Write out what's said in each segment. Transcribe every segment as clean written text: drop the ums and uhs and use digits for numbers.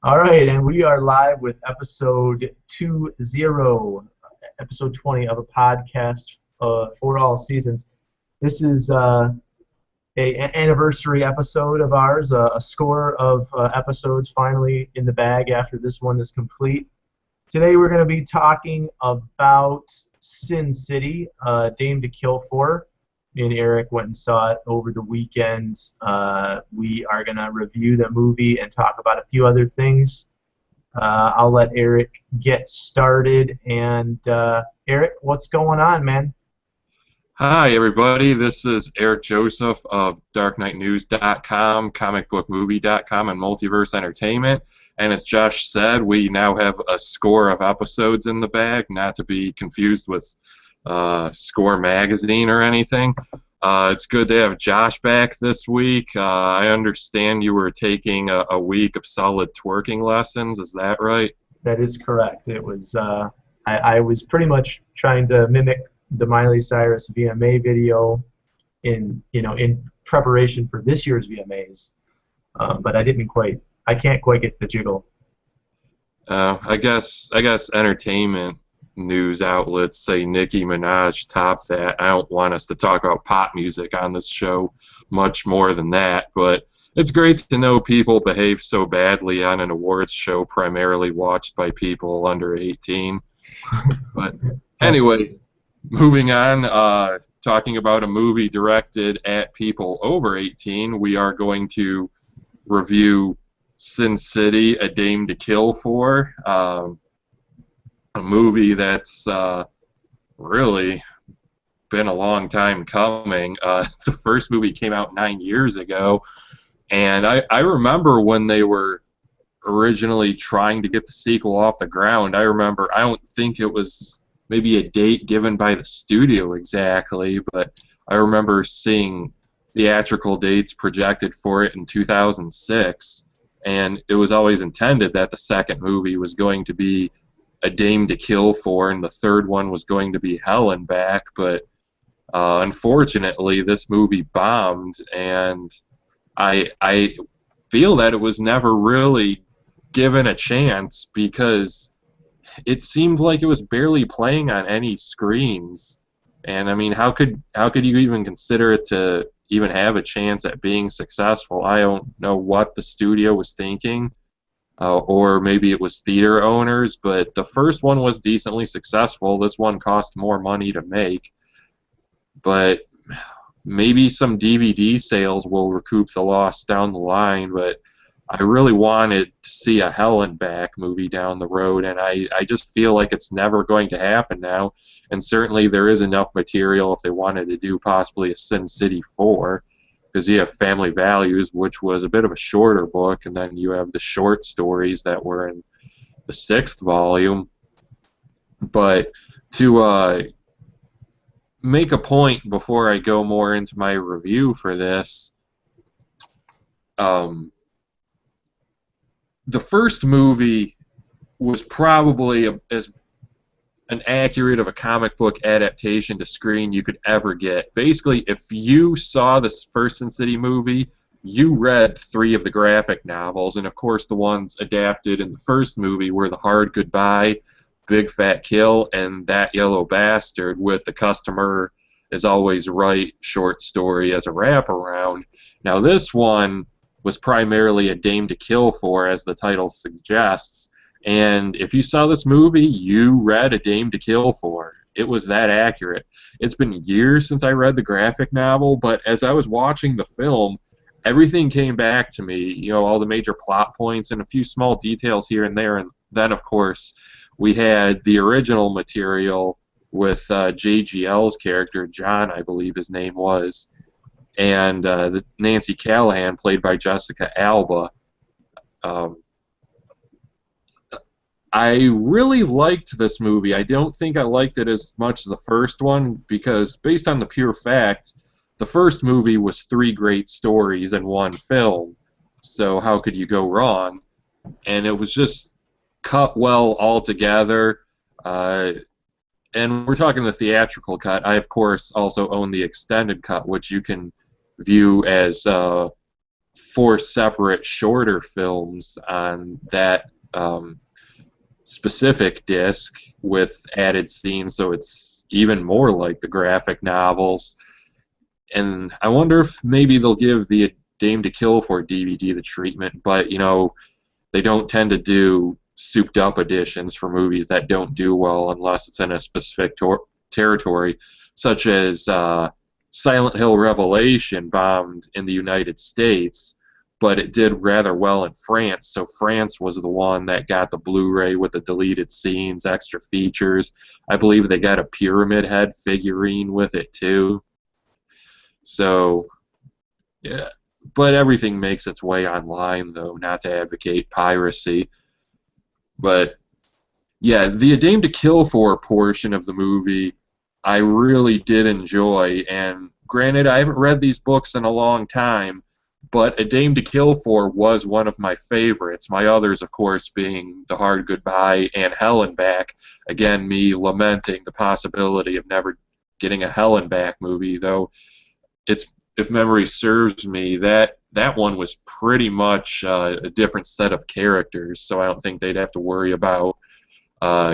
All right, and we are live with episode 20, episode 20 of a podcast for all seasons. This is an anniversary episode of ours, a score of episodes finally in the bag after this one is complete. Today we're going to be talking about Sin City, Dame to Kill For. Me and Eric went and saw it over the weekend. We are going to review the movie and talk about a few other things. I'll let Eric get started. And Eric, what's going on, man? Hi, everybody. This is Eric Joseph of DarkKnightNews.com, ComicBookMovie.com, and Multiverse Entertainment. And as Josh said, we now have a score of episodes in the bag, not to be confused with Score Magazine or anything. It's good to have Josh back this week. I understand you were taking a week of solid twerking lessons. Is that right? That is correct. It was I was pretty much trying to mimic the Miley Cyrus VMA video in preparation for this year's VMAs, but I can't quite get the jiggle. I guess entertainment news outlets say Nicki Minaj topped that. I don't want us to talk about pop music on this show much more than that, but it's great to know people behave so badly on an awards show primarily watched by people under 18. But anyway, moving on, talking about a movie directed at people over 18, we are going to review Sin City, A Dame to Kill For. A movie that's really been a long time coming. The first movie came out 9 years ago, and I remember when they were originally trying to get the sequel off the ground. I don't think it was maybe a date given by the studio exactly, but I remember seeing theatrical dates projected for it in 2006, and it was always intended that the second movie was going to be A Dame to Kill For, and the third one was going to be Hell and Back, but unfortunately this movie bombed, and I feel that it was never really given a chance because it seemed like it was barely playing on any screens. And I mean, how could you even consider it to even have a chance at being successful? I don't know what the studio was thinking. Or maybe it was theater owners, but the first one was decently successful. This one cost more money to make, but maybe some DVD sales will recoup the loss down the line, but I really wanted to see a Hell and Back movie down the road, and I just feel like it's never going to happen now, and certainly there is enough material if they wanted to do possibly a Sin City 4, because you have Family Values, which was a bit of a shorter book, and then you have the short stories that were in the 6th volume. But to make a point before I go more into my review for this, the first movie was probably as an accurate of a comic book adaptation to screen you could ever get. Basically, if you saw this first Sin City movie, you read 3 of the graphic novels, and of course the ones adapted in the first movie were The Hard Goodbye, Big Fat Kill, and That Yellow Bastard, with The Customer Is Always Right short story as a wraparound. Now this one was primarily A Dame to Kill For, as the title suggests, and if you saw this movie, you read A Dame to Kill For. It was that accurate. It's been years since I read the graphic novel, but as I was watching the film, everything came back to me, all the major plot points and a few small details here and there. And then, of course, we had the original material with JGL's character, John, I believe his name was, and Nancy Callahan, played by Jessica Alba. I really liked this movie. I don't think I liked it as much as the first one because, based on the pure fact, the first movie was 3 great stories in one film. So how could you go wrong? And it was just cut well all together. And we're talking the theatrical cut. I, of course, also own the extended cut, which you can view as 4 separate shorter films on that specific disc with added scenes, so it's even more like the graphic novels. And I wonder if maybe they'll give the A Dame to Kill For DVD the treatment, but they don't tend to do souped up editions for movies that don't do well unless it's in a specific territory, such as Silent Hill Revelation bombed in the United States, but it did rather well in France, so France was the one that got the Blu-ray with the deleted scenes, extra features. I believe they got a Pyramid Head figurine with it too. So, yeah. But everything makes its way online, though, not to advocate piracy. But, yeah, the A Dame to Kill For portion of the movie I really did enjoy, and granted, I haven't read these books in a long time, but A Dame to Kill For was one of my favorites. My others, of course, being The Hard Goodbye and Helen Back. Again, me lamenting the possibility of never getting a Helen Back movie, though it's, if memory serves me, that one was pretty much a different set of characters, so I don't think they'd have to worry about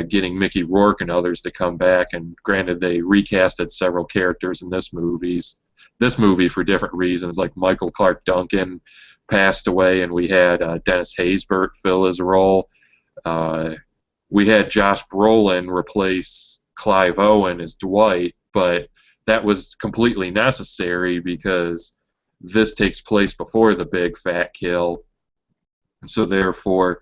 getting Mickey Rourke and others to come back. And granted, they recasted several characters in this movie for different reasons, like Michael Clarke Duncan passed away, and we had Dennis Haysbert fill his role. We had Josh Brolin replace Clive Owen as Dwight, but that was completely necessary because this takes place before the big fat kill. And so therefore,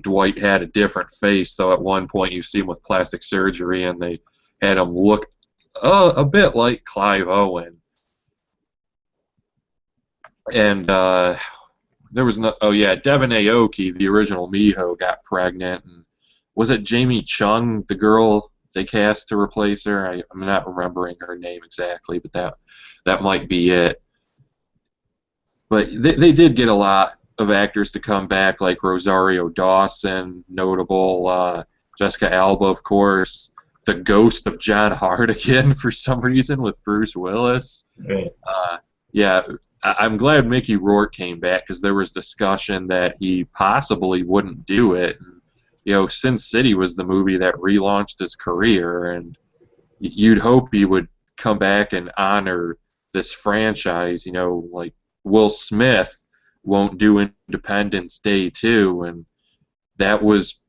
Dwight had a different face, though at one point you see him with plastic surgery and they had him look a bit like Clive Owen. And there was Devon Aoki, the original Miho, got pregnant. And was it Jamie Chung, the girl they cast to replace her? I'm not remembering her name exactly, but that might be it. But they did get a lot of actors to come back, like Rosario Dawson, notable, Jessica Alba, of course, the ghost of John Hart again for some reason with Bruce Willis. Right. I'm glad Mickey Rourke came back because there was discussion that he possibly wouldn't do it. And, Sin City was the movie that relaunched his career, and you'd hope he would come back and honor this franchise. Like Will Smith won't do Independence Day 2, and that was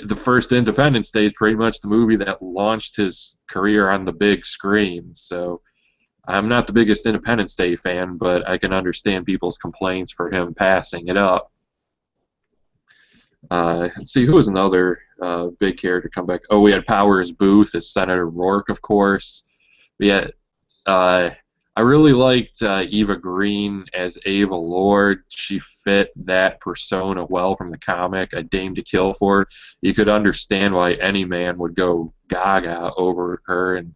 the first Independence Day is pretty much the movie that launched his career on the big screen. So I'm not the biggest Independence Day fan, but I can understand people's complaints for him passing it up. Let's see, who was another big character come back? Oh, we had Powers Booth as Senator Rourke, of course. I really liked Eva Green as Ava Lord. She fit that persona well from the comic, A Dame to Kill For. You could understand why any man would go gaga over her, and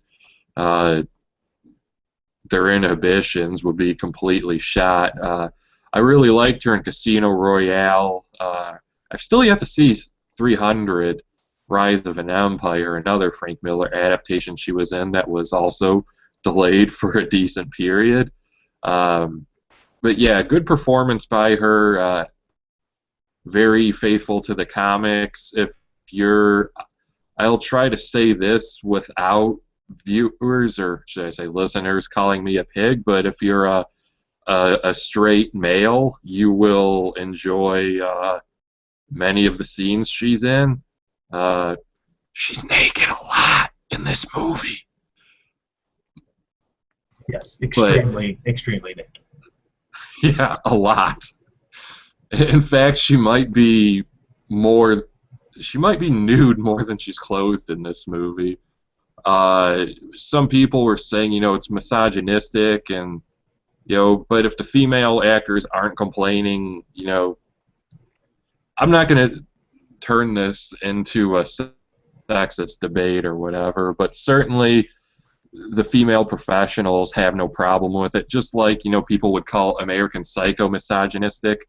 their inhibitions would be completely shot. I really liked her in Casino Royale. I've still yet to see 300, Rise of an Empire, another Frank Miller adaptation she was in that was also delayed for a decent period. But yeah, good performance by her. Very faithful to the comics. I'll try to say this without viewers, or should I say listeners, calling me a pig, but if you're a straight male, you will enjoy many of the scenes she's in. She's naked a lot in this movie. Yes, extremely naked. Yeah, a lot. In fact, she might be nude more than she's clothed in this movie. Some people were saying, it's misogynistic, and but if the female actors aren't complaining, I'm not going to turn this into a sexist debate or whatever, but certainly the female professionals have no problem with it, just like, people would call American Psycho misogynistic.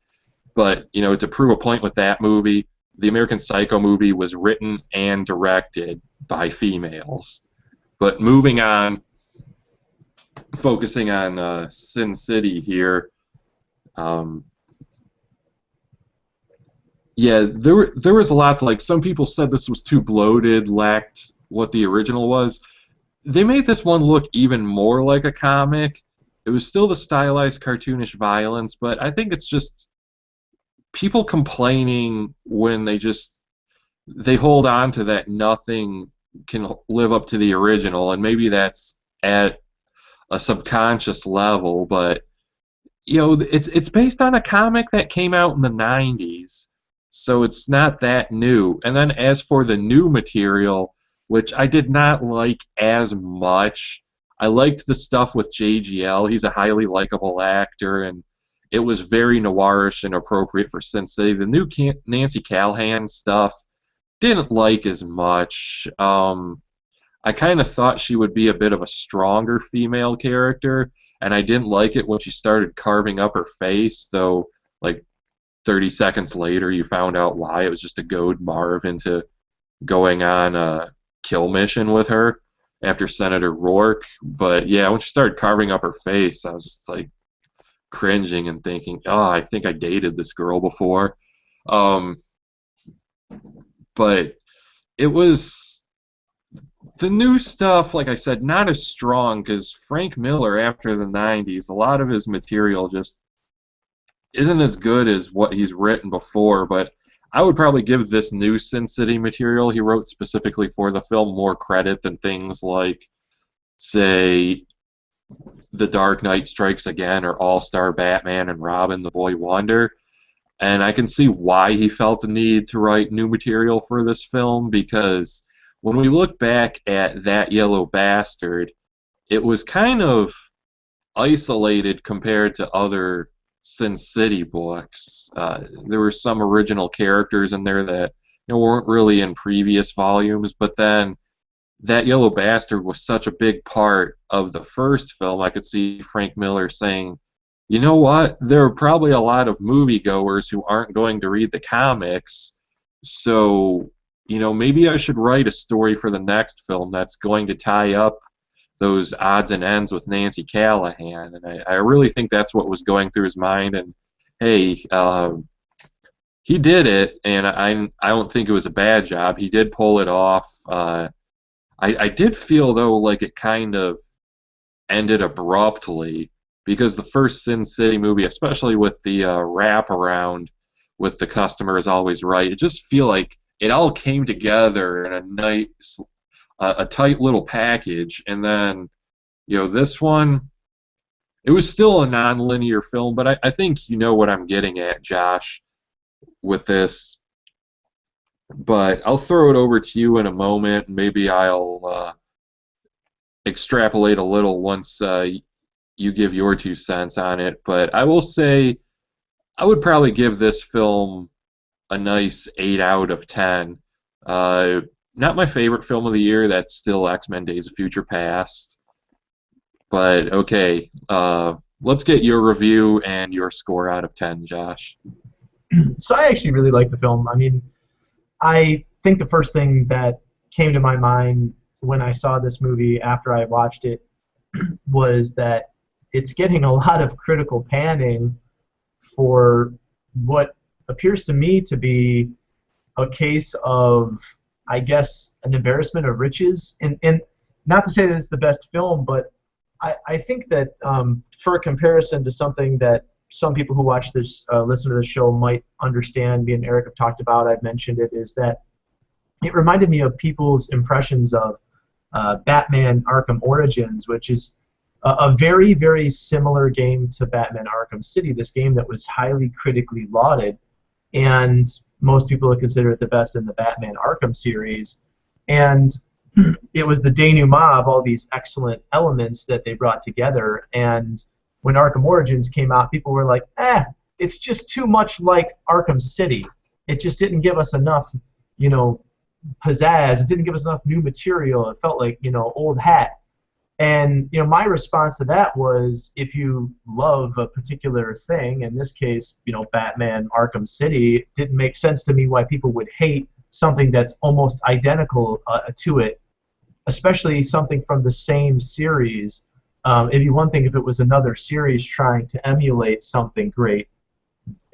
But, to prove a point with that movie, the American Psycho movie was written and directed by females. But moving on, focusing on Sin City here, Yeah, there was a lot to like. Some people said this was too bloated, lacked what the original was. They made this one look even more like a comic. It was still the stylized cartoonish violence, but I think it's just people complaining when they hold on to that nothing can live up to the original, and maybe that's at a subconscious level, but it's based on a comic that came out in the 90s, so it's not that new. And then as for the new material, which I did not like as much, I liked the stuff with JGL. He's a highly likable actor, and it was very noirish and appropriate for Sin City. The new Nancy Callahan stuff didn't like as much. I kind of thought she would be a bit of a stronger female character, and I didn't like it when she started carving up her face, though, like 30 seconds later, you found out why. It was just to goad Marv into going on a kill mission with her after Senator Rourke. But yeah, when she started carving up her face, I was just like cringing and thinking, oh, I think I dated this girl before. Um, but it was the new stuff, like I said, not as strong because Frank Miller, after the 90s, a lot of his material just isn't as good as what he's written before, but I would probably give this new Sin City material he wrote specifically for the film more credit than things like, say, The Dark Knight Strikes Again or All-Star Batman and Robin the Boy Wonder. And I can see why he felt the need to write new material for this film, because when we look back at That Yellow Bastard, it was kind of isolated compared to other Sin City books. There were some original characters in there that weren't really in previous volumes, but then That Yellow Bastard was such a big part of the first film. I could see Frank Miller saying, you know what, there are probably a lot of moviegoers who aren't going to read the comics, so maybe I should write a story for the next film that's going to tie up those odds and ends with Nancy Callahan. And I really think that's what was going through his mind. And hey, he did it, and I don't think it was a bad job. He did pull it off. I did feel, though, like it kind of ended abruptly, because the first Sin City movie, especially with the wraparound with The Customer Is Always Right, it just feel like it all came together in a nice, a tight little package. And then, this one, it was still a non-linear film, but I think you know what I'm getting at, Josh, with this. But I'll throw it over to you in a moment. Maybe I'll extrapolate a little once you give your 2 cents on it. But I will say I would probably give this film a nice 8 out of 10. Not my favorite film of the year. That's still X-Men Days of Future Past. But okay, let's get your review and your score out of 10, Josh. So I actually really like the film. I mean, I think the first thing that came to my mind when I saw this movie after I watched it was that it's getting a lot of critical panning for what appears to me to be a case of, I guess, an embarrassment of riches. And not to say that it's the best film, but I think that for a comparison to something that some people who watch this, listen to this show might understand, me and Eric have talked about, I've mentioned it, is that it reminded me of people's impressions of Batman Arkham Origins, which is a very, very similar game to Batman Arkham City, this game that was highly critically lauded, and most people would consider it the best in the Batman Arkham series. And it was the denouement of all these excellent elements that they brought together. And when Arkham Origins came out, people were like, it's just too much like Arkham City. It just didn't give us enough, pizzazz. It didn't give us enough new material. It felt like, old hat. And, my response to that was, if you love a particular thing, in this case, Batman Arkham City, it didn't make sense to me why people would hate something that's almost identical to it, especially something from the same series. It'd be one thing if it was another series trying to emulate something great.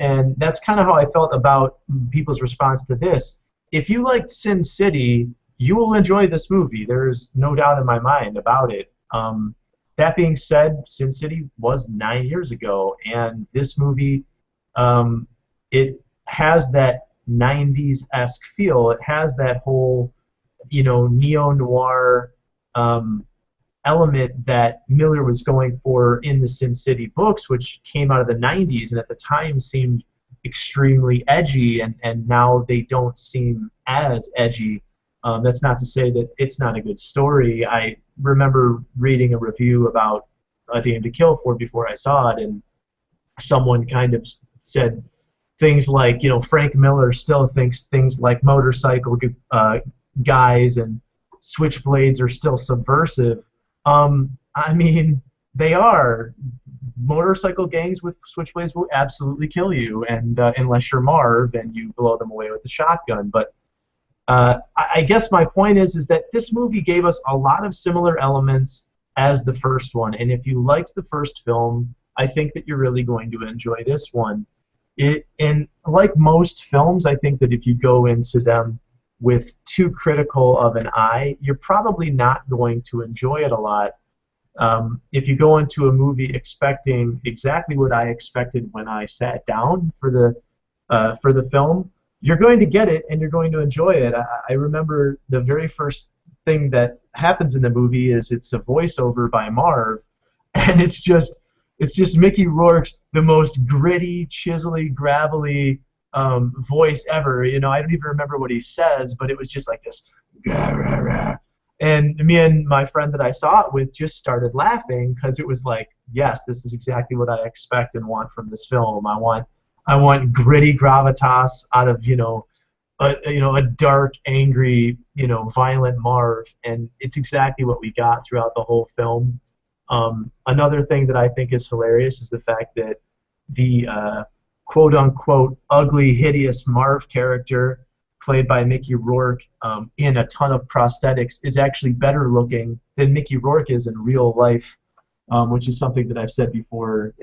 And that's kind of how I felt about people's response to this. If you liked Sin City, you will enjoy this movie. There's no doubt in my mind about it. That being said, Sin City was 9 years ago, and this movie, it has that 90s-esque feel. It has that whole, neo-noir element that Miller was going for in the Sin City books, which came out of the 90s and at the time seemed extremely edgy, and now they don't seem as edgy. That's not to say that it's not a good story. I remember reading a review about A Dame to Kill For before I saw it, and someone kind of said things like, Frank Miller still thinks things like motorcycle guys and switchblades are still subversive. I mean, they are. Motorcycle gangs with switchblades will absolutely kill you, and unless you're Marv and you blow them away with a shotgun. But I guess my point is that this movie gave us a lot of similar elements as the first one, and if you liked the first film, I think that you're really going to enjoy this one. And like most films, I think that if you go into them with too critical of an eye, you're probably not going to enjoy it a lot. If you go into a movie expecting exactly what I expected when I sat down for the film, you're going to get it and you're going to enjoy it. I remember the very first thing that happens in the movie is it's a voiceover by Marv, and it's just Mickey Rourke's the most gritty, chiselly, gravelly voice ever. I don't even remember what he says, but it was just like this. And me and my friend that I saw it with just started laughing because it was like, yes, this is exactly what I expect and want from this film. I want gritty gravitas out of a dark, angry, violent Marv, and it's exactly what we got throughout the whole film. Another thing that I think is hilarious is the fact that the quote-unquote ugly, hideous Marv character played by Mickey Rourke in a ton of prosthetics is actually better looking than Mickey Rourke is in real life, which is something that I've said before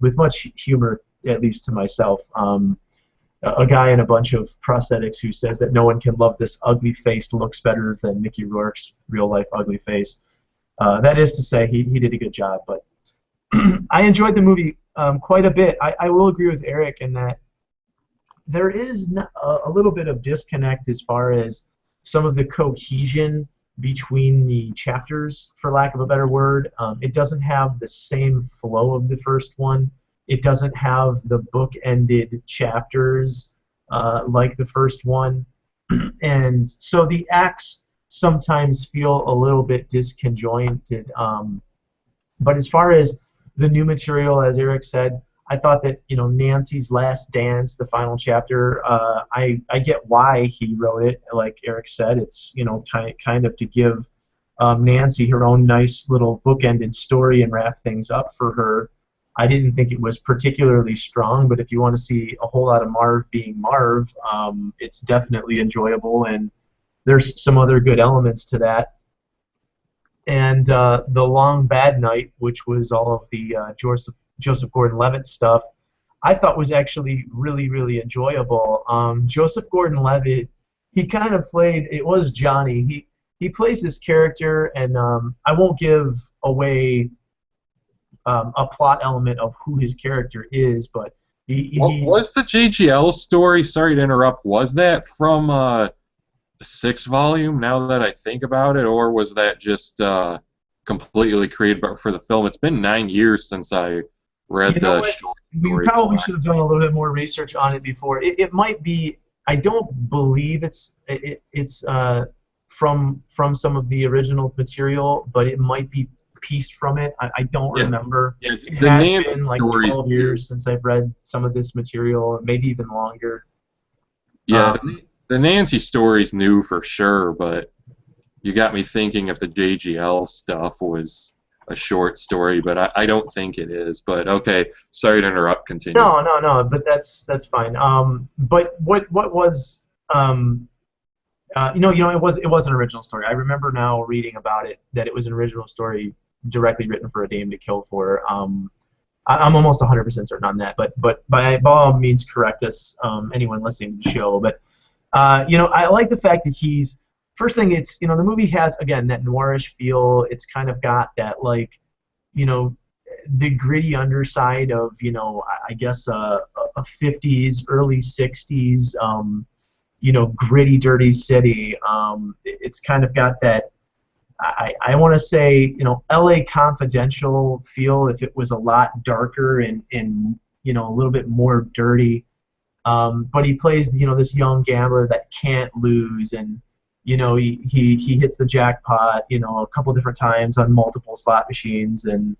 with much humor, at least to myself. A guy in a bunch of prosthetics who says that no one can love this ugly face looks better than Mickey Rourke's real life ugly face. That is to say, he did a good job. But I enjoyed the movie quite a bit. I will agree with Eric in that there is a little bit of disconnect as far as some of the cohesion between the chapters, for lack of a better word. It doesn't have the same flow of the first one. It doesn't have the book-ended chapters like the first one. And so the acts sometimes feel a little bit disconjointed. But as far as the new material, as Eric said, I thought that Nancy's Last Dance, the final chapter, I get why he wrote it. Like Eric said, it's kind of to give Nancy her own nice little bookended story and wrap things up for her. I didn't think it was particularly strong, but if you want to see a whole lot of Marv being Marv, it's definitely enjoyable, and there's some other good elements to that. And The Long Bad Night, which was all of the Joseph Gordon-Levitt stuff, I thought was actually really, really enjoyable. Joseph Gordon-Levitt, he kind of played, it was Johnny. He plays this character, and I won't give away a plot element of who his character is, but was the JGL story, sorry to interrupt, was that from the 6th volume, now that I think about it, or was that just completely created for the film? It's been 9 years since I read the short story. We probably should have done a little bit more research on it before. It might be, I don't believe it's from some of the original material, but it might be pieced from it. I don't remember. Yeah, it has been like 12 years since I've read some of this material, maybe even longer. Yeah, the Nancy story's new for sure, but you got me thinking if the JGL stuff was a short story, but I don't think it is. But okay, sorry to interrupt. Continue. No, but that's fine. But what was it was an original story. I remember now reading about it that it was an original story directly written for A Dame to Kill For. I'm almost 100% certain on that. But by all means, correct us, anyone listening to the show. But I like the fact that he's first thing. It's the movie has again that noirish feel. It's kind of got that like the gritty underside of I guess a 50s, early 60s gritty, dirty city. It's kind of got that. I want to say, L.A. Confidential feel if it was a lot darker and a little bit more dirty. But he plays, this young gambler that can't lose, and he hits the jackpot, a couple different times on multiple slot machines, and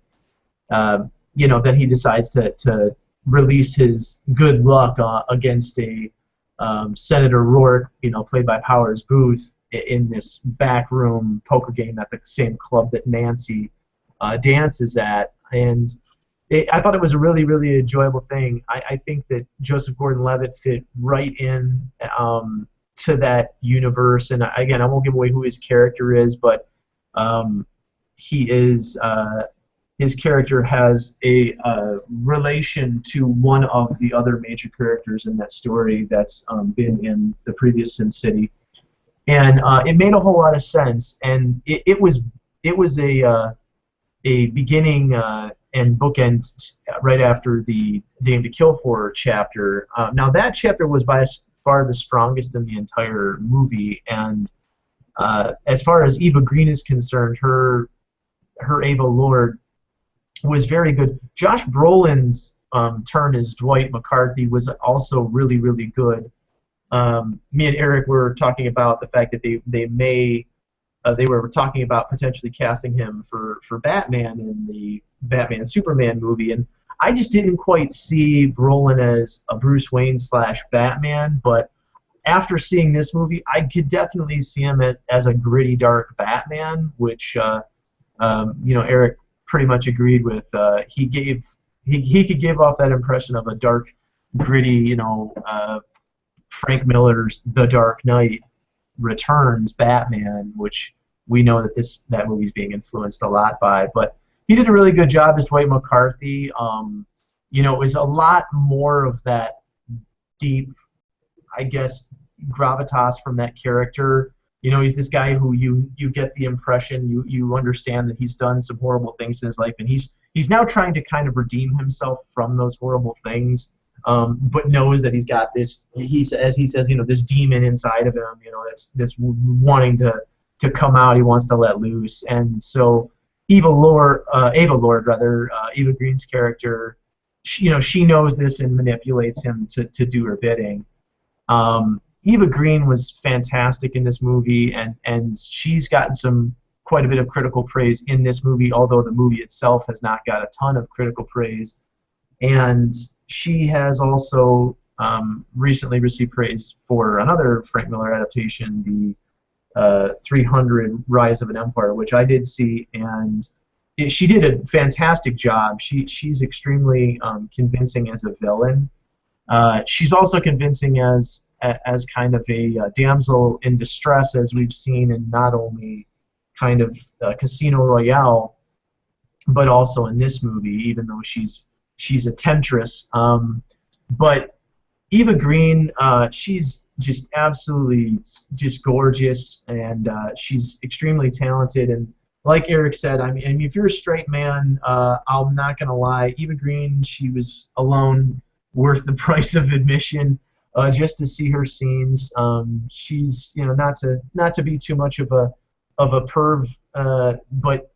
then he decides to release his good luck against a Senator Rourke, played by Powers Booth, in this backroom poker game at the same club that Nancy dances at. And I thought it was a really, really enjoyable thing. I think that Joseph Gordon-Levitt fit right in to that universe. And again, I won't give away who his character is, but he is his character has a relation to one of the other major characters in that story that's been in the previous Sin City, and it made a whole lot of sense. And it was a beginning and bookend right after the Dame to Kill For chapter. Now that chapter was by far the strongest in the entire movie, and as far as Eva Green is concerned, her Ava Lord was very good. Josh Brolin's turn as Dwight McCarthy was also really, really good. Me and Eric were talking about the fact that they were talking about potentially casting him for Batman in the Batman Superman movie, and I just didn't quite see Brolin as a Bruce Wayne / Batman, but after seeing this movie, I could definitely see him as a gritty, dark Batman, which Eric pretty much agreed with. He could give off that impression of a dark, gritty, Frank Miller's The Dark Knight Returns Batman, which we know that movie's being influenced a lot by. But he did a really good job as Dwight McCarthy. It was a lot more of that deep, I guess, gravitas from that character. He's this guy who you get the impression, you understand that he's done some horrible things in his life, and he's now trying to kind of redeem himself from those horrible things, but knows that he's got this, as he says, this demon inside of him, that's wanting to come out. He wants to let loose, and so Ava Lord, Eva Green's character, she knows this and manipulates him to do her bidding. Eva Green was fantastic in this movie, and she's gotten quite a bit of critical praise in this movie, although the movie itself has not got a ton of critical praise. And she has also recently received praise for another Frank Miller adaptation, the 300 Rise of an Empire, which I did see, and she did a fantastic job. She's extremely convincing as a villain. She's also convincing as kind of a damsel in distress, as we've seen in not only kind of Casino Royale, but also in this movie, even though she's a temptress. But Eva Green, she's just absolutely just gorgeous, and she's extremely talented. And like Eric said, I mean, if you're a straight man, I'm not gonna lie, Eva Green, she was alone worth the price of admission. Just to see her scenes, she's not to be too much of a perv, but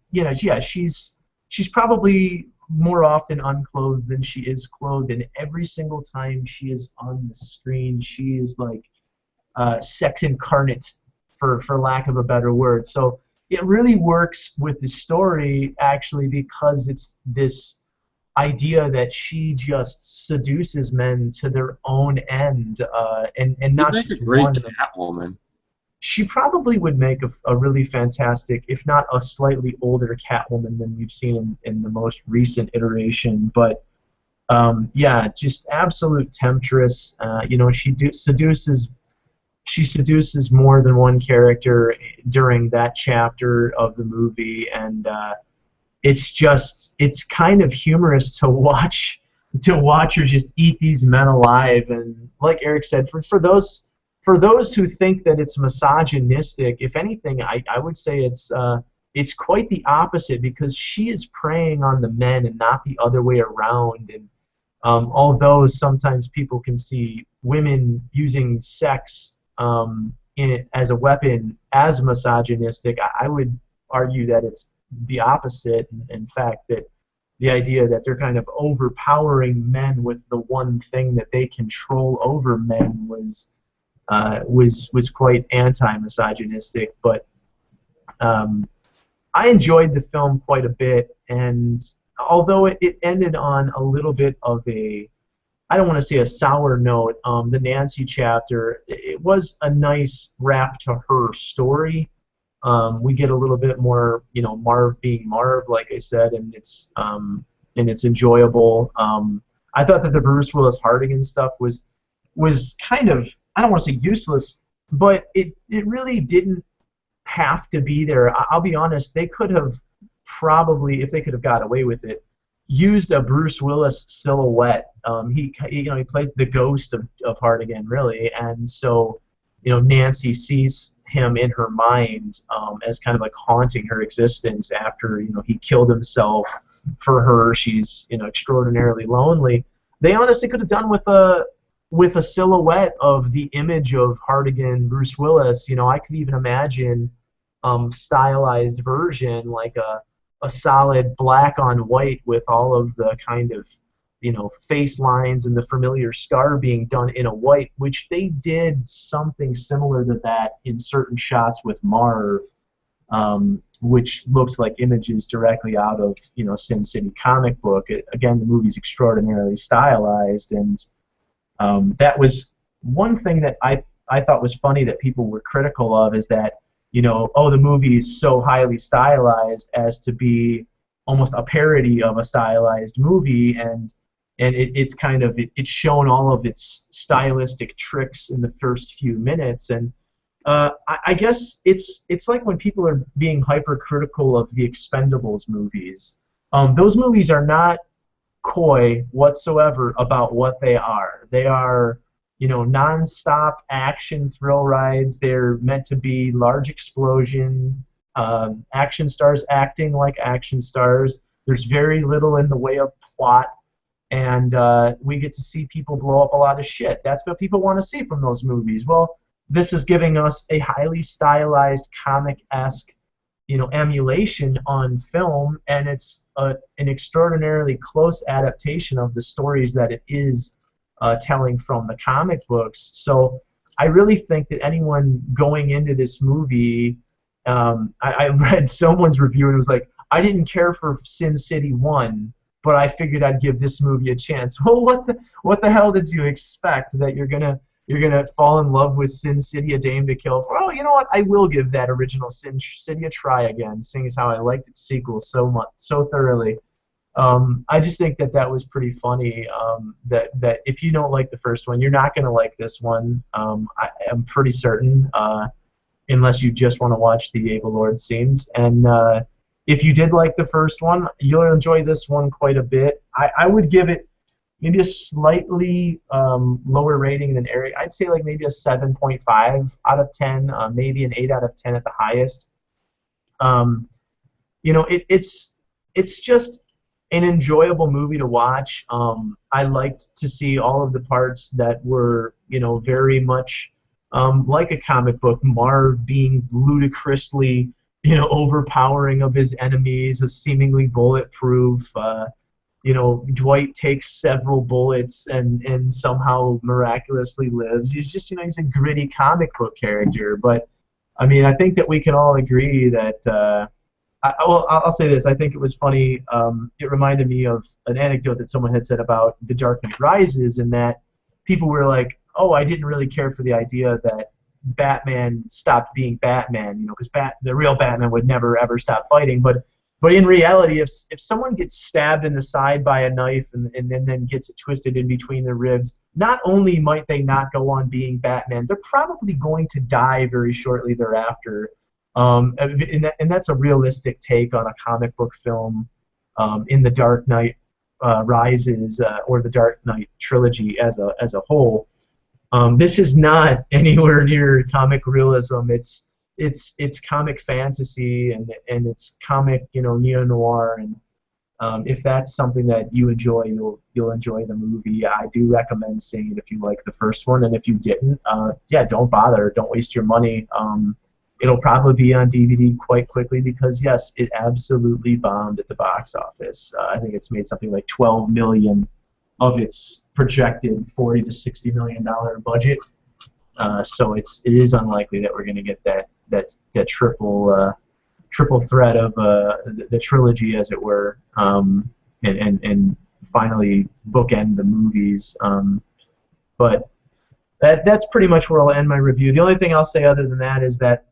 she's probably more often unclothed than she is clothed, and every single time she is on the screen, she is like sex incarnate, for lack of a better word. So it really works with the story actually, because it's this idea that she just seduces men to their own end, and not just a great one. Catwoman. She probably would make a really fantastic, if not a slightly older Catwoman than we've seen in the most recent iteration. But just absolute temptress. She seduces more than one character during that chapter of the movie, and it's kind of humorous to watch her just eat these men alive. And like Eric said, for those who think that it's misogynistic, if anything, I would say it's quite the opposite, because she is preying on the men and not the other way around. And although sometimes people can see women using sex in it as a weapon as misogynistic, I would argue that it's the opposite. In fact, that the idea that they're kind of overpowering men with the one thing that they control over men was quite anti-misogynistic. But I enjoyed the film quite a bit, and although it ended on a little bit of I don't want to say a sour note, the Nancy chapter, it was a nice wrap to her story. We get a little bit more, Marv being Marv, like I said, and it's enjoyable. I thought that the Bruce Willis Hartigan stuff was kind of, I don't want to say useless, but it really didn't have to be there. I'll be honest, they could have probably, if they could have got away with it, used a Bruce Willis silhouette. He plays the ghost of Hartigan, really, and so Nancy sees him in her mind as kind of like haunting her existence after he killed himself for her. She's extraordinarily lonely. They honestly could have done with a silhouette of the image of Hartigan, Bruce Willis. I could even imagine stylized version, like a solid black on white with all of the kind of face lines and the familiar scar being done in a white, which they did something similar to that in certain shots with Marv, which looked like images directly out of Sin City comic book. Again, the movie's extraordinarily stylized, and that was one thing that I thought was funny that people were critical of, is that the movie is so highly stylized as to be almost a parody of a stylized movie, and it's kind of it's shown all of its stylistic tricks in the first few minutes. And I guess it's like when people are being hypercritical of the Expendables movies. Those movies are not coy whatsoever about what they are. They are non-stop action thrill rides. They're meant to be large explosion, action stars acting like action stars. There's very little in the way of plot, and we get to see people blow up a lot of shit. That's what people want to see from those movies. Well, this is giving us a highly stylized, comic-esque, emulation on film, and it's an extraordinarily close adaptation of the stories that it is telling from the comic books. So I really think that anyone going into this movie, I read someone's review and it was like, I didn't care for Sin City 1, but I figured I'd give this movie a chance. Well, what the hell did you expect? That you're gonna fall in love with Sin City: A Dame to Kill For? Oh, you know what? I will give that original Sin City a try again, seeing as how I liked its sequel so thoroughly. I just think that was pretty funny. That if you don't like the first one, you're not gonna like this one. I'm pretty certain, unless you just want to watch the Abel Lord scenes. And if you did like the first one, you'll enjoy this one quite a bit. I would give it maybe a slightly lower rating than Eric. I'd say like maybe a 7.5 out of 10, maybe an 8 out of 10 at the highest. It's just an enjoyable movie to watch. I liked to see all of the parts that were, very much like a comic book. Marv being ludicrously, overpowering of his enemies, a seemingly bulletproof. Dwight takes several bullets and somehow miraculously lives. He's just, he's a gritty comic book character. But I mean, I think that we can all agree that. I'll say this. I think it was funny. It reminded me of an anecdote that someone had said about The Dark Knight Rises, and that people were like, "Oh, I didn't really care for the idea that Batman stopped being Batman, because the real Batman would never ever stop fighting." But in reality, if someone gets stabbed in the side by a knife and then gets it twisted in between the ribs, not only might they not go on being Batman, they're probably going to die very shortly thereafter. And that's a realistic take on a comic book film in the Dark Knight Rises or the Dark Knight trilogy as a whole. This is not anywhere near comic realism. It's comic fantasy and it's comic neo noir, and if that's something that you enjoy, you'll enjoy the movie. I do recommend seeing it if you like the first one, and if you didn't, yeah, don't bother. Don't waste your money. It'll probably be on DVD quite quickly because yes, it absolutely bombed at the box office. I think it's made something like 12 million of its projected 40 to 60 million dollar budget. So it is unlikely that we're going to get that triple threat of the trilogy, as it were, and finally bookend the movies. But that's pretty much where I'll end my review. The only thing I'll say other than that is that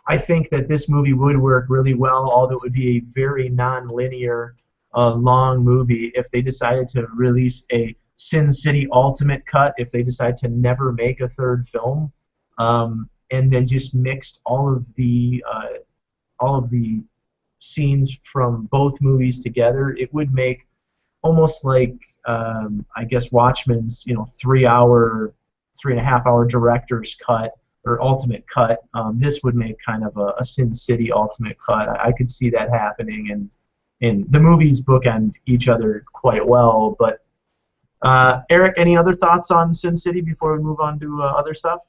I think that this movie would work really well, although it would be a very non-linear, long movie if they decided to release a Sin City Ultimate Cut, if they decide to never make a third film, and then just mixed all of the scenes from both movies together. It would make almost like I guess Watchmen's 3.5 hour director's cut or ultimate cut. This would make kind of a Sin City Ultimate Cut. I could see that happening, and the movies bookend each other quite well. But Eric, any other thoughts on Sin City before we move on to other stuff?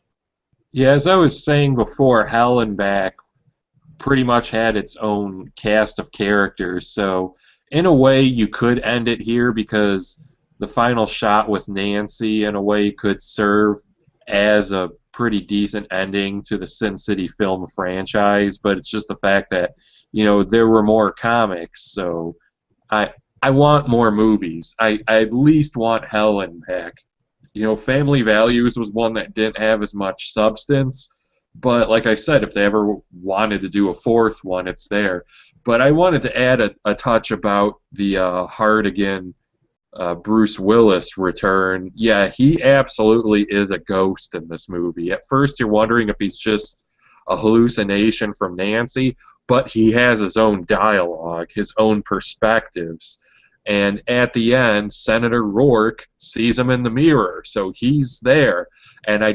Yeah, as I was saying before, Hell and Back pretty much had its own cast of characters, so in a way you could end it here because the final shot with Nancy in a way could serve as a pretty decent ending to the Sin City film franchise, but it's just the fact that there were more comics, so I want more movies. I at least want Hell and Back. Family Values was one that didn't have as much substance, but like I said, if they ever wanted to do a fourth one, it's there. But I wanted to add a touch about the Hartigan Bruce Willis return. Yeah, he absolutely is a ghost in this movie. At first you're wondering if he's just a hallucination from Nancy, but he has his own dialogue, his own perspectives. And at the end, Senator Rourke sees him in the mirror, so he's there. And I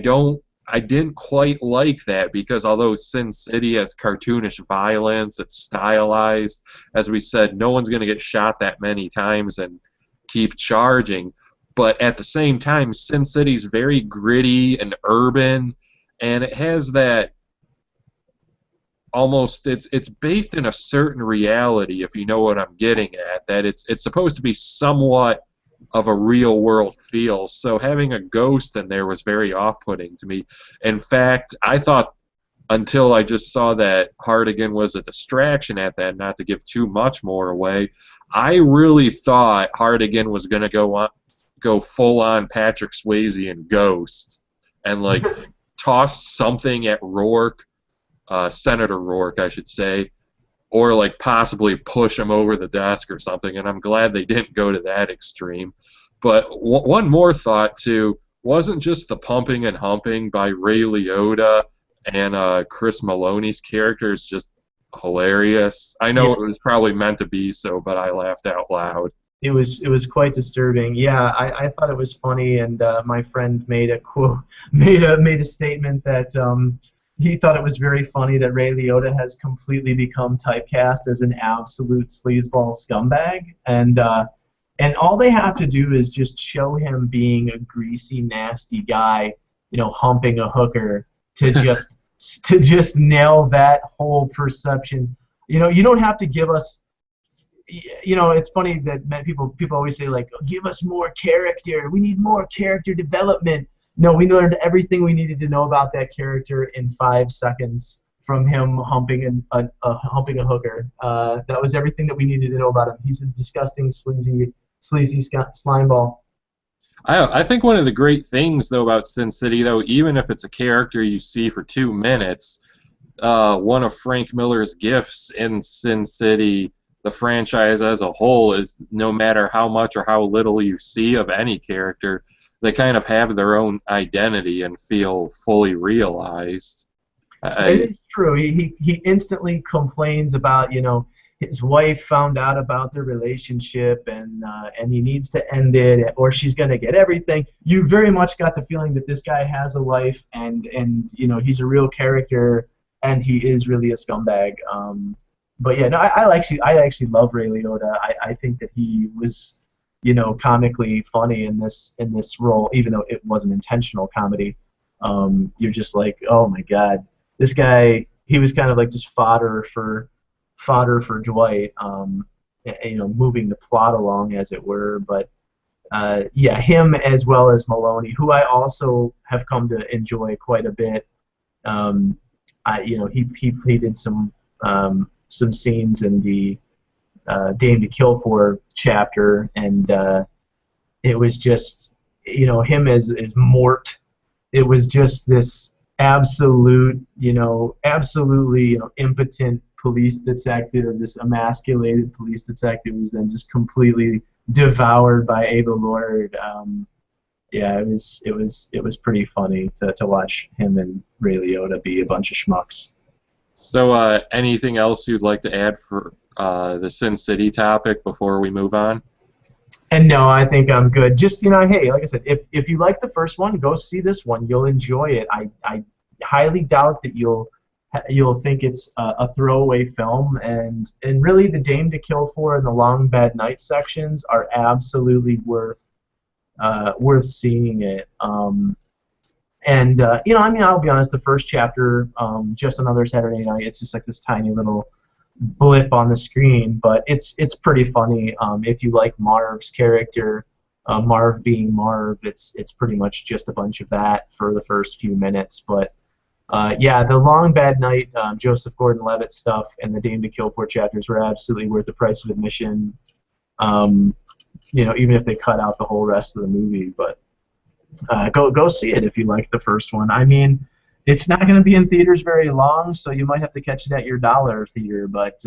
didn't quite like that because although Sin City has cartoonish violence, it's stylized. As we said, no one's going to get shot that many times and keep charging. But at the same time, Sin City's very gritty and urban, and it has that almost it's based in a certain reality, if you know what I'm getting at, that it's supposed to be somewhat of a real world feel. So having a ghost in there was very off-putting to me. In fact, I thought until I just saw that Hartigan was a distraction at that, not to give too much more away, I really thought Hartigan was going to go full on Patrick Swayze and Ghost and like toss something at Rourke, Senator Rourke, I should say, or like possibly push him over the desk or something, and I'm glad they didn't go to that extreme. But one more thought, too, wasn't just the pumping and humping by Ray Liotta and Chris Maloney's character is just hilarious. I know it was probably meant to be so, but I laughed out loud. It was quite disturbing. Yeah, I thought it was funny, and my friend made a statement that he thought it was very funny that Ray Liotta has completely become typecast as an absolute sleazeball scumbag, and all they have to do is just show him being a greasy, nasty guy, humping a hooker to just nail that whole perception. You don't have to give us. It's funny that people always say like, give us more character. We need more character development. No, we learned everything we needed to know about that character in 5 seconds from him humping a hooker. That was everything that we needed to know about him. He's a disgusting, sleazy slimeball. I think one of the great things, though, about Sin City, though, even if it's a character you see for 2 minutes, one of Frank Miller's gifts in Sin City, the franchise as a whole, is no matter how much or how little you see of any character, they kind of have their own identity and feel fully realized. It is true. He instantly complains about, his wife found out about their relationship, and he needs to end it, or she's gonna get everything. You very much got the feeling that this guy has a life, and he's a real character, and he is really a scumbag. But yeah, no, I actually love Ray Liotta. I think that he was, comically funny in this role, even though it wasn't intentional comedy. You're just like, oh my God, this guy. He was kind of like just fodder for Dwight. Moving the plot along, as it were. But yeah, him as well as Maloney, who I also have come to enjoy quite a bit. He did some scenes in the Dame to Kill For chapter, and it was just, him as Mort. It was just this absolutely impotent police detective, this emasculated police detective, who's then just completely devoured by Ava Lord. Yeah, it was pretty funny to watch him and Ray Liotta be a bunch of schmucks. So, anything else you'd like to add for the Sin City topic before we move on? And no, I think I'm good. Just, hey, like I said, if you like the first one, go see this one. You'll enjoy it. I highly doubt that you'll think it's a throwaway film, and really the Dame to Kill For and the Long Bad Night sections are absolutely worth seeing it. I'll be honest, the first chapter, Just Another Saturday Night, it's just like this tiny little blip on the screen, but it's pretty funny. If you like Marv's character, Marv being Marv, it's pretty much just a bunch of that for the first few minutes. But yeah, the Long Bad Night, Joseph Gordon-Levitt stuff, and the Dame to Kill For chapters were absolutely worth the price of admission. Even if they cut out the whole rest of the movie, but go see it if you like the first one. I mean, it's not going to be in theaters very long, so you might have to catch it at your dollar theater, but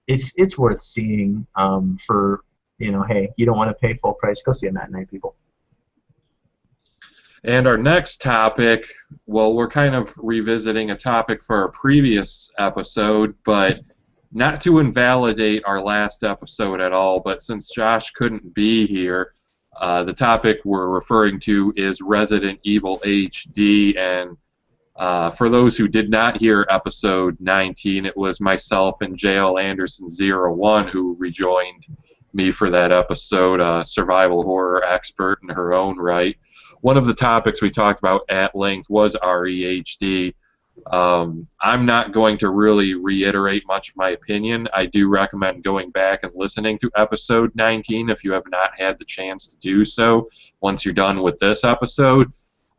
it's worth seeing for, hey, you don't want to pay full price, go see a matinee, people. And our next topic, well, we're kind of revisiting a topic for our previous episode, but not to invalidate our last episode at all, but since Josh couldn't be here, the topic we're referring to is Resident Evil HD, and for those who did not hear episode 19, it was myself and JL Anderson01 who rejoined me for that episode, a survival horror expert in her own right. One of the topics we talked about at length was REHD. I'm not going to really reiterate much of my opinion. I do recommend going back and listening to episode 19 if you have not had the chance to do so once you're done with this episode.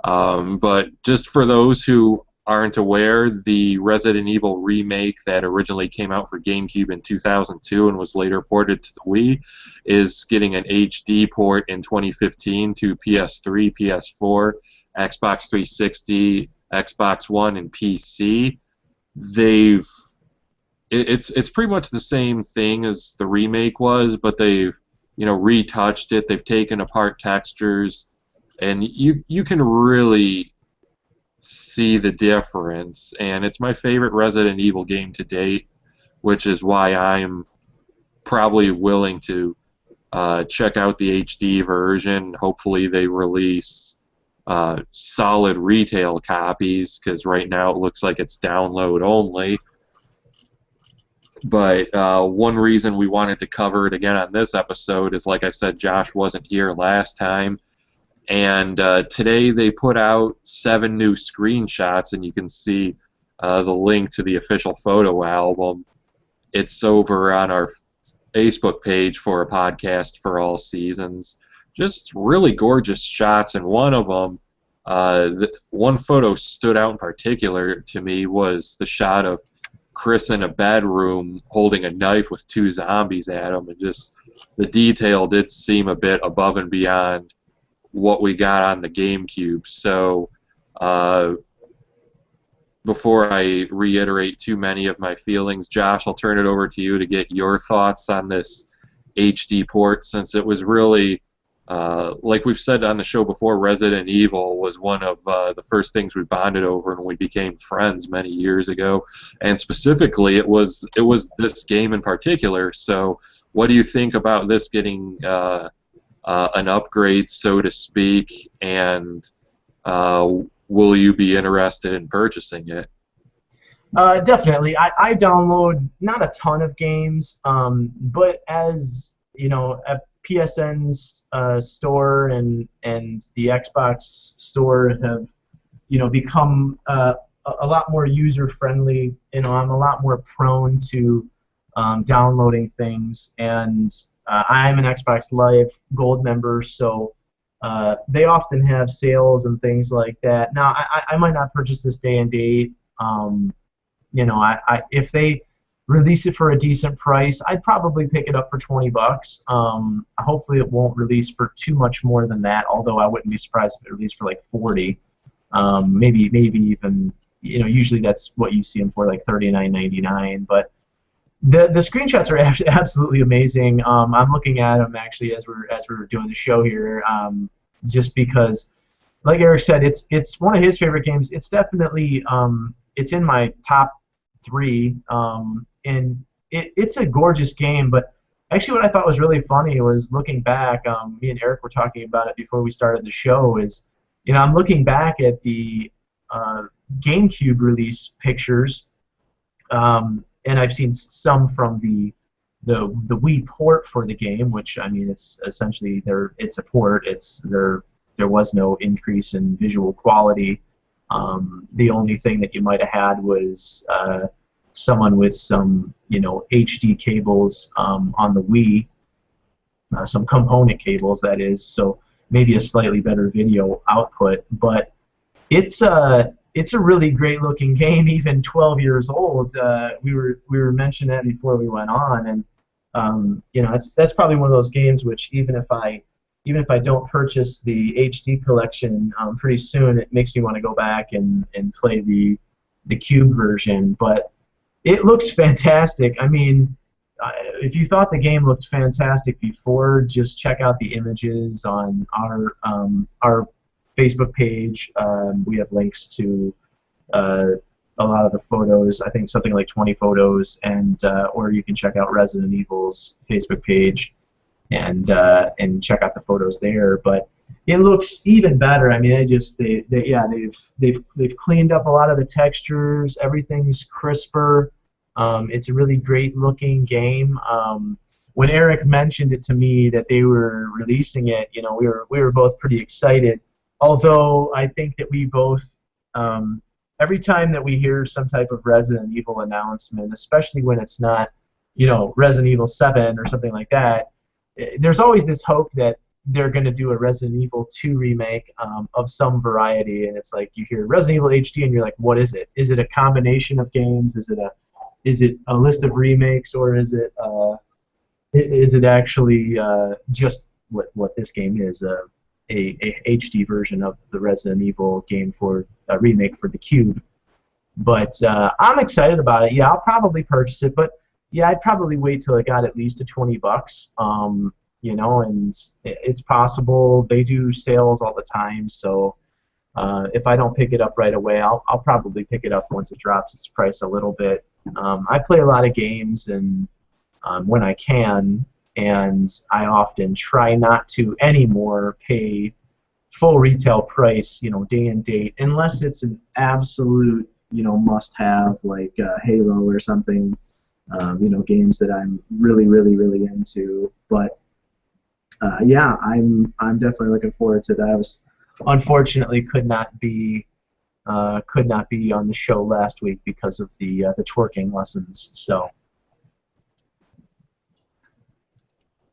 But just for those who aren't aware, the Resident Evil remake that originally came out for GameCube in 2002 and was later ported to the Wii is getting an HD port in 2015 to PS3, PS4, Xbox 360, Xbox One, and PC. It's pretty much the same thing as the remake was, but they've retouched it. They've taken apart textures, and you can really see the difference. And it's my favorite Resident Evil game to date, which is why I'm probably willing to check out the HD version. Hopefully they release solid retail copies, because right now it looks like it's download only. But one reason we wanted to cover it again on this episode is, like I said, Josh wasn't here last time, and today they put out 7 new screenshots, and you can see the link to the official photo album. It's over on our Facebook page for A Podcast for All Seasons. Just really gorgeous shots, and one of them, one photo stood out in particular to me, was the shot of Chris in a bedroom holding a knife with 2 zombies at him, and just the detail did seem a bit above and beyond what we got on the GameCube. So before I reiterate too many of my feelings, Josh, I'll turn it over to you to get your thoughts on this HD port, since it was really like we've said on the show before, Resident Evil was one of the first things we bonded over when we became friends many years ago, and specifically it was this game in particular. So what do you think about this getting an upgrade, so to speak, and will you be interested in purchasing it? Definitely. I download not a ton of games, but as you know, at PSN's store and the Xbox store have become a lot more user friendly. I'm a lot more prone to downloading things, and I'm an Xbox Live Gold member, so they often have sales and things like that. Now, I might not purchase this day and date. If they release it for a decent price, I'd probably pick it up for $20. Hopefully, it won't release for too much more than that. Although I wouldn't be surprised if it released for like 40, maybe even usually that's what you see them for, like $39.99. But the screenshots are absolutely amazing. I'm looking at them actually as we're doing the show here, just because, like Eric said, it's one of his favorite games. It's definitely it's in my top 3, and it's a gorgeous game. But actually, what I thought was really funny was looking back. Me and Eric were talking about it before we started the show. I'm looking back at the GameCube release pictures, and I've seen some from the Wii port for the game, which I mean, it's essentially it's a port. There was no increase in visual quality. The only thing that you might have had was someone with some HD cables on the Wii, some component cables, that is. So maybe a slightly better video output, but it's a really great looking game, even 12 years old. We were mentioning that before we went on, and that's probably one of those games which even if I don't purchase the HD collection pretty soon, it makes me want to go back and play the Cube version. But it looks fantastic. I mean, if you thought the game looked fantastic before, just check out the images on our Facebook page. We have links to a lot of the photos. I think something like 20 photos, and or you can check out Resident Evil's Facebook page and check out the photos there. But it looks even better. I mean, they've cleaned up a lot of the textures. Everything's crisper. It's a really great looking game. When Eric mentioned it to me that they were releasing it, we were both pretty excited. Although I think that we both, every time that we hear some type of Resident Evil announcement, especially when it's not, Resident Evil 7 or something like that, there's always this hope that they're going to do a Resident Evil 2 remake of some variety, and it's like you hear Resident Evil HD and you're like, what is it? Is it a combination of games? Is it a list of remakes, or is it actually just what this game is, a HD version of the Resident Evil game for a remake for the Cube? But I'm excited about it. Yeah, I'll probably purchase it, but yeah, I'd probably wait till it got at least to $20. And it's possible they do sales all the time. So if I don't pick it up right away, I'll probably pick it up once it drops its price a little bit. I play a lot of games, and when I can, and I often try not to anymore pay full retail price, day and date, unless it's an absolute, must-have, like Halo or something. Games that I'm really, really, really into. But yeah, I'm definitely looking forward to that. I was unfortunately could not be on the show last week because of the twerking lessons. So,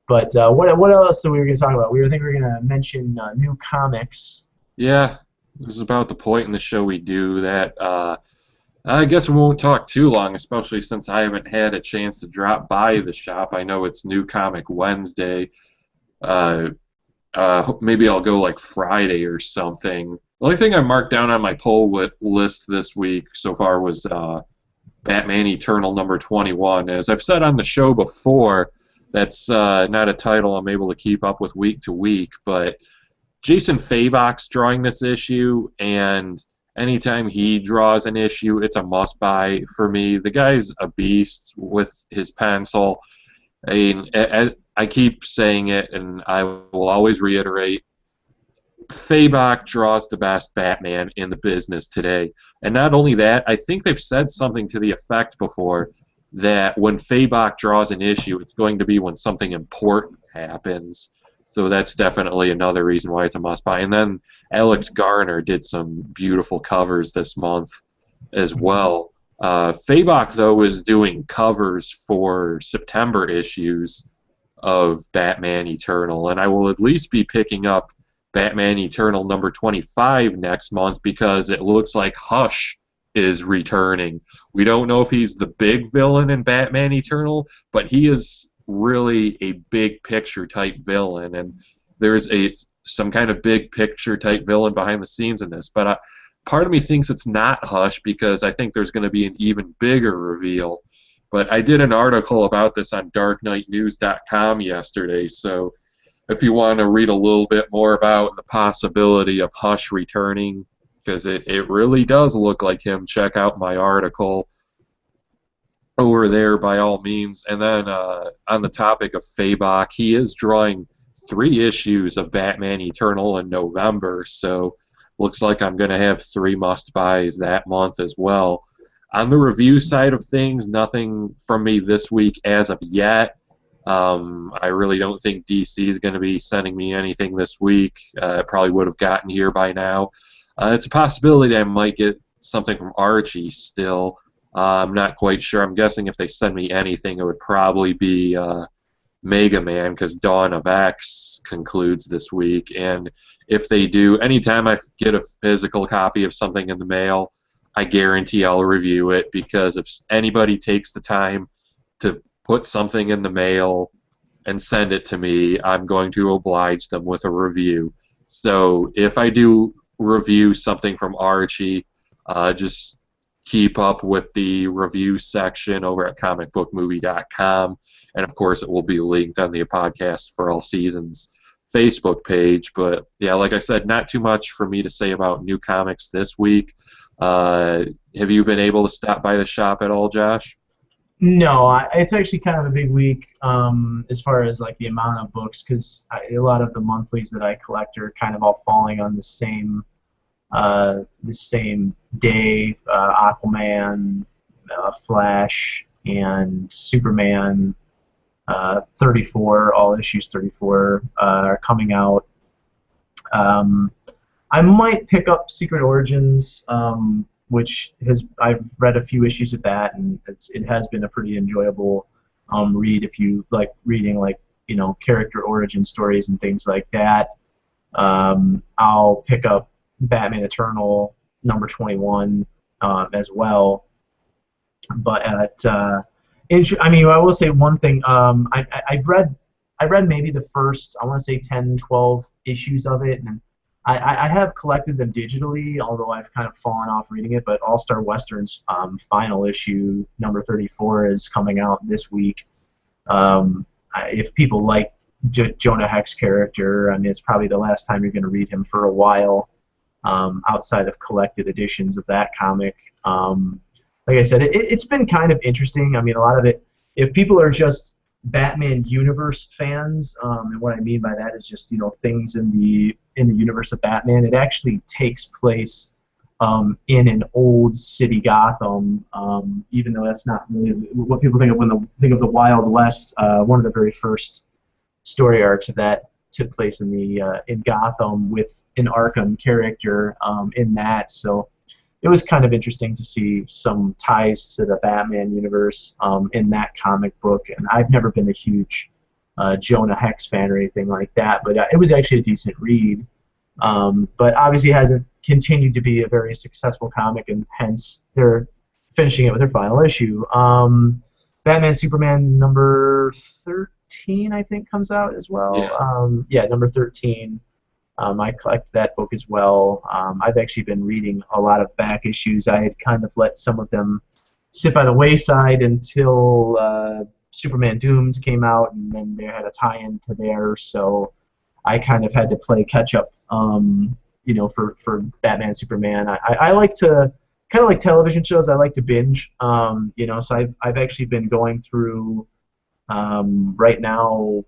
but what else are we going to talk about? We were going to mention new comics. Yeah, this is about the point in the show we do that. I guess we won't talk too long, especially since I haven't had a chance to drop by the shop. I know it's New Comic Wednesday. Maybe I'll go like Friday or something. The only thing I marked down on my poll list this week so far was Batman Eternal number 21. As I've said on the show before, That's not a title I'm able to keep up with week to week, but Jason Fabok's drawing this issue, and anytime he draws an issue, it's a must-buy for me. The guy's a beast with his pencil. I mean, I keep saying it, and I will always reiterate, Fabok draws the best Batman in the business today. And not only that, I think they've said something to the effect before that when Fabok draws an issue, it's going to be when something important happens. So that's definitely another reason why it's a must-buy. And then Alex Garner did some beautiful covers this month as well. Fabok, though, is doing covers for September issues of Batman Eternal, and I will at least be picking up Batman Eternal number 25 next month because it looks like Hush is returning. We don't know if he's the big villain in Batman Eternal, but he is really a big picture type villain, and there's some kind of big picture type villain behind the scenes in this. But part of me thinks it's not Hush because I think there's going to be an even bigger reveal. But I did an article about this on DarkKnightNews.com yesterday, so if you want to read a little bit more about the possibility of Hush returning, because it really does look like him, check out my article over there by all means. And then on the topic of Fabok, he is drawing 3 issues of Batman Eternal in November, so looks like I'm going to have 3 must-buys that month as well. On the review side of things, nothing from me this week as of yet. I really don't think DC is going to be sending me anything this week. It probably would have gotten here by now. It's a possibility I might get something from Archie still. I'm not quite sure. I'm guessing if they send me anything, it would probably be Mega Man, because Dawn of X concludes this week. And if they do, anytime I get a physical copy of something in the mail, I guarantee I'll review it, because if anybody takes the time to put something in the mail and send it to me, I'm going to oblige them with a review. So if I do review something from Archie, just keep up with the review section over at comicbookmovie.com, and of course it will be linked on the Podcast for All Seasons Facebook page. But yeah, like I said, not too much for me to say about new comics this week. Have you been able to stop by the shop at all, Josh? No, it's actually kind of a big week as far as like the amount of books, because a lot of the monthlies that I collect are kind of all falling on the same day. Aquaman, Flash, and Superman 34, all issues 34 are coming out. I might pick up Secret Origins, which I've read a few issues of that, and it has been a pretty enjoyable read if you like reading character origin stories and things like that. I'll pick up Batman Eternal number 21 as well. But I will say one thing. I've read maybe the first, I want to say 10, 12 issues of it, and I have collected them digitally, although I've kind of fallen off reading it. But All-Star Western's final issue, number 34, is coming out this week. If people like Jonah Hex character, I mean, it's probably the last time you're going to read him for a while, outside of collected editions of that comic. Like I said, it's been kind of interesting. I mean, a lot of it, if people are just Batman universe fans, and what I mean by that is just things in the universe of Batman. It actually takes place in an old city Gotham, even though that's not really what people think of when they think of the Wild West. One of the very first story arcs of that took place in Gotham with an Arkham character in that. So it was kind of interesting to see some ties to the Batman universe in that comic book. And I've never been a huge Jonah Hex fan or anything like that, but it was actually a decent read. But obviously it hasn't continued to be a very successful comic, and hence they're finishing it with their final issue. Batman Superman number 13, I think, comes out as well. Yeah, number 13. I collect that book as well. I've actually been reading a lot of back issues. I had kind of let some of them sit by the wayside until Superman Doomed came out, and then they had a tie-in to there, so I kind of had to play catch-up, for Batman, Superman. I like to, kind of like television shows, I like to binge, so I've actually been going through, right now,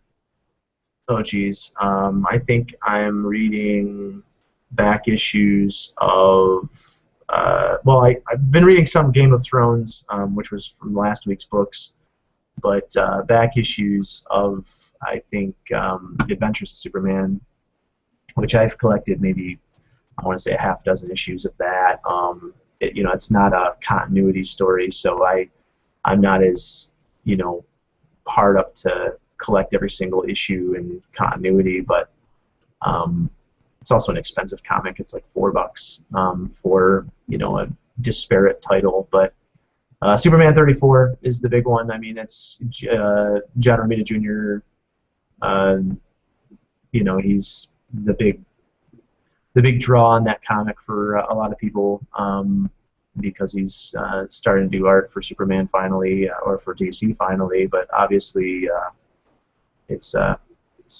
oh geez, I think I'm reading back issues of, I've been reading some Game of Thrones, which was from last week's books, but back issues of, I think, The Adventures of Superman, which I've collected maybe, I want to say, a half dozen issues of that. It's not a continuity story, so I'm not as, hard up to collect every single issue in continuity, but it's also an expensive comic. It's like $4 for a disparate title. But Superman 34 is the big one. I mean, it's John Romita Jr. He's the big draw on that comic for a lot of people, because he's starting to do art for Superman finally, or for DC finally. But obviously, it's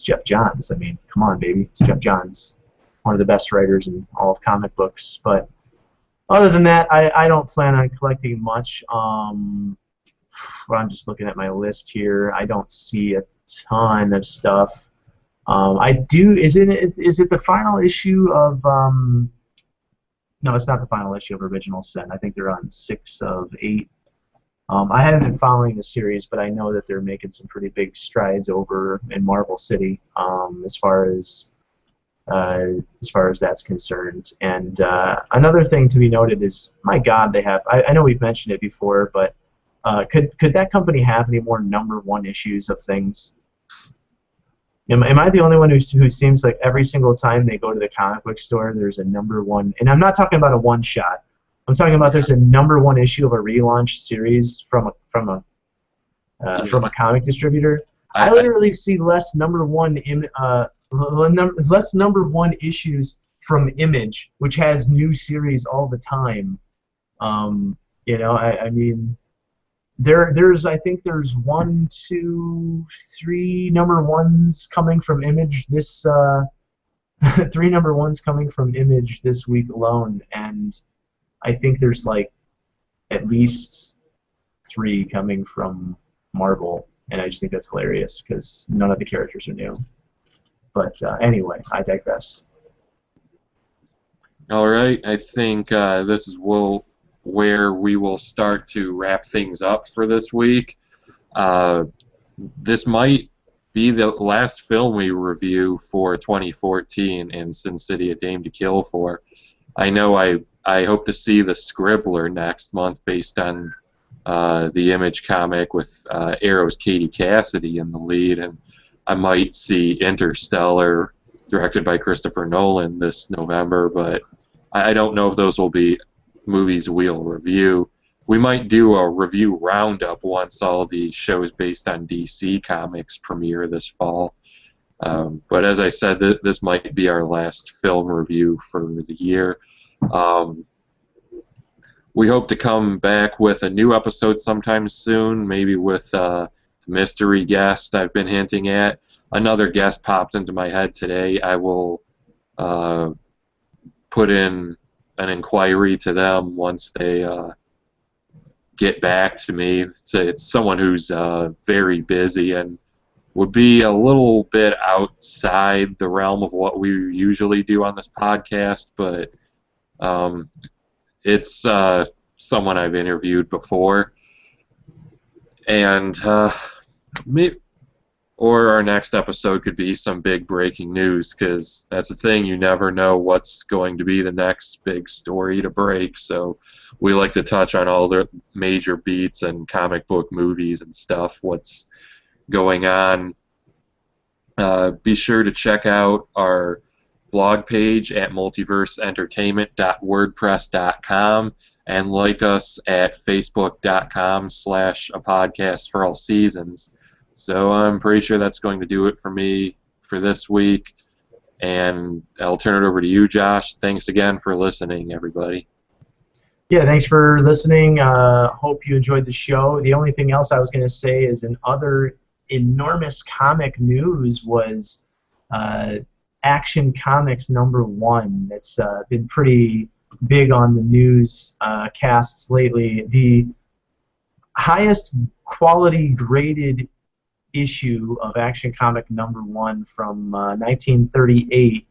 Jeff Johns. I mean, come on, baby, it's Jeff Johns, one of the best writers in all of comic books. But other than that, I don't plan on collecting much. I'm just looking at my list here. I don't see a ton of stuff. I do. Is it the final issue of? No, it's not the final issue of Original Sin. I think they're on 6 of 8. I haven't been following the series, but I know that they're making some pretty big strides over in Marvel City, as far as that's concerned. And another thing to be noted is, my God, they have. I know we've mentioned it before, but could that company have any more #1 issues of things? Am I the only one who seems like every single time they go to the comic book store, there's a #1, and I'm not talking about a one-shot. I'm talking about there's a #1 issue of a relaunch series from a comic distributor. I literally see less #1 issues from Image, which has new series all the time. I mean. I think there's 1, 2, 3 #1s coming from Image this 3 #1s coming from Image this week alone, and I think there's like at least 3 coming from Marvel, and I just think that's hilarious because none of the characters are new. But anyway, I digress. All right, I think this is where we will start to wrap things up for this week. This might be the last film we review for 2014 in Sin City: A Dame to Kill For. I know I hope to see The Scribbler next month, based on the Image comic with Arrow's Katie Cassidy in the lead, and I might see Interstellar, directed by Christopher Nolan, this November, but I don't know if those will be movies we'll review. We might do a review roundup once all the shows based on DC Comics premiere this fall. But as I said, this might be our last film review for the year. We hope to come back with a new episode sometime soon, maybe with a mystery guest I've been hinting at. Another guest popped into my head today. I will put in an inquiry to them once they get back to me. It's someone who's very busy and would be a little bit outside the realm of what we usually do on this podcast, but it's someone I've interviewed before. And or our next episode could be some big breaking news, because that's the thing, you never know what's going to be the next big story to break, so we like to touch on all the major beats and comic book movies and stuff, what's going on. Be sure to check out our blog page at multiverseentertainment.wordpress.com and like us at facebook.com/apodcastforallseasons. So I'm pretty sure that's going to do it for me for this week, and I'll turn it over to you, Josh. Thanks again for listening, everybody. Yeah, thanks for listening. Hope you enjoyed the show. The only thing else I was going to say is in other enormous comic news was uh, Action Comics #1. That's been pretty big on the news casts lately. The highest quality graded issue of Action Comic #1 from 1938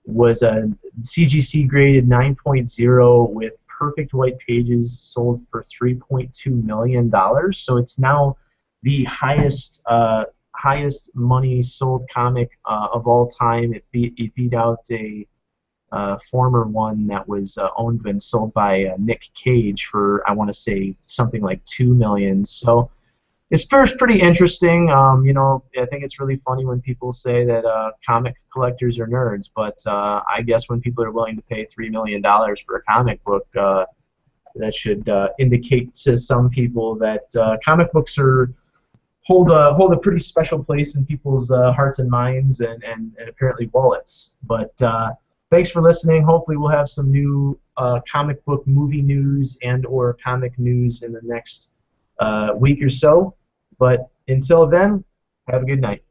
was a CGC graded 9.0 with perfect white pages, sold for $3.2 million. So it's now the highest money sold comic of all time. It beat out a former one that was owned and sold by Nick Cage for, I want to say, something like $2 million. So it's first pretty interesting. I think it's really funny when people say that comic collectors are nerds, but I guess when people are willing to pay $3 million for a comic book, that should indicate to some people that comic books hold a pretty special place in people's hearts and minds and apparently wallets. But thanks for listening. Hopefully we'll have some new comic book movie news and/or comic news in the next week or so. But until then, have a good night.